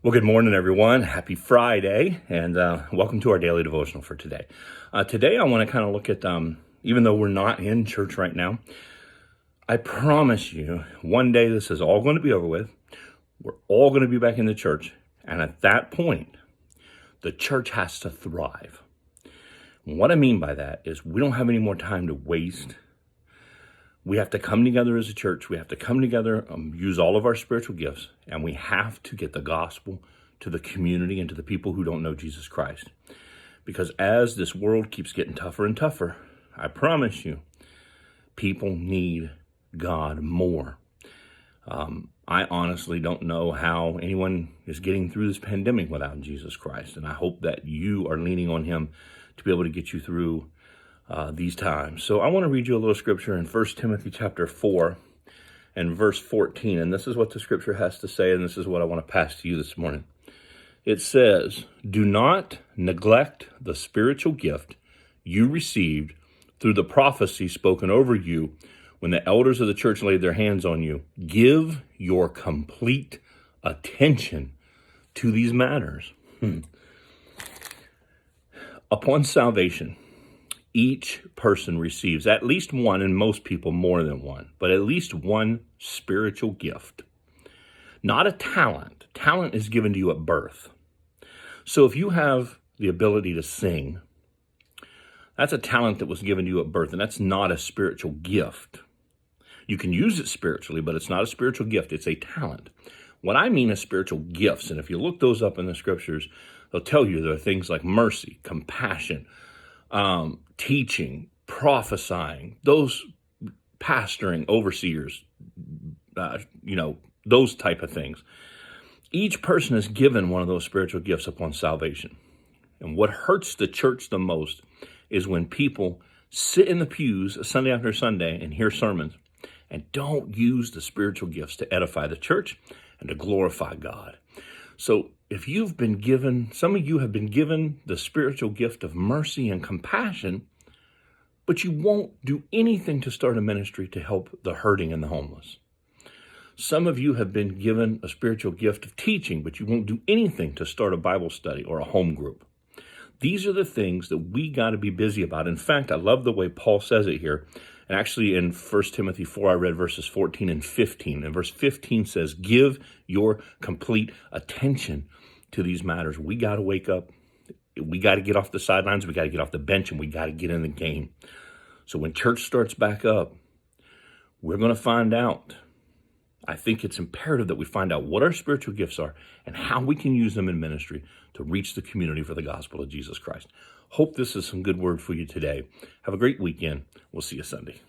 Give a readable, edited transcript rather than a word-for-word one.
Well, good morning, everyone. Happy Friday, and welcome to our daily devotional for today. Today, I want to kind of look at, even though we're not in church right now, I promise you, one day this is all going to be over with. We're all going to be back in the church, and at that point, the church has to thrive. And what I mean by that is we don't have any more time to waste. We have to come together as a church. We have to come together, use all of our spiritual gifts, and we have to get the gospel to the community and to the people who don't know Jesus Christ. Because as this world keeps getting tougher and tougher, I promise you, people need God more. I honestly don't know how anyone is getting through this pandemic without Jesus Christ, and I hope that you are leaning on Him to be able to get you through these times. So I want to read you a little scripture in 1 Timothy chapter 4 and verse 14. And this is what the scripture has to say, and this is what I want to pass to you this morning. It says, "Do not neglect the spiritual gift you received through the prophecy spoken over you when the elders of the church laid their hands on you. Give your complete attention to these matters." Upon salvation, each person receives at least one, and most people more than one, but at least one spiritual gift. Not a talent. Talent is given to you at birth. So if you have the ability to sing, that's a talent that was given to you at birth, and that's not a spiritual gift. You can use it spiritually, but it's not a spiritual gift. It's a talent. What I mean is spiritual gifts, and if you look those up in the scriptures, they'll tell you there are things like mercy, compassion, teaching, prophesying, those pastoring, overseers, those type of things. Each person is given one of those spiritual gifts upon salvation. And what hurts the church the most is when people sit in the pews Sunday after Sunday and hear sermons and don't use the spiritual gifts to edify the church and to glorify God. So if you've been given, some of you have been given the spiritual gift of mercy and compassion, but you won't do anything to start a ministry to help the hurting and the homeless. Some of you have been given a spiritual gift of teaching, but you won't do anything to start a Bible study or a home group. These are the things that we got to be busy about. In fact, I love the way Paul says it here. And actually in 1 Timothy 4, I read verses 14 and 15. And verse 15 says, "Give your complete attention to these matters." We got to wake up. We got to get off the sidelines. We got to get off the bench, and we got to get in the game. So when church starts back up, we're going to find out. I think it's imperative that we find out what our spiritual gifts are and how we can use them in ministry to reach the community for the gospel of Jesus Christ. Hope this is some good word for you today. Have a great weekend. We'll see you Sunday.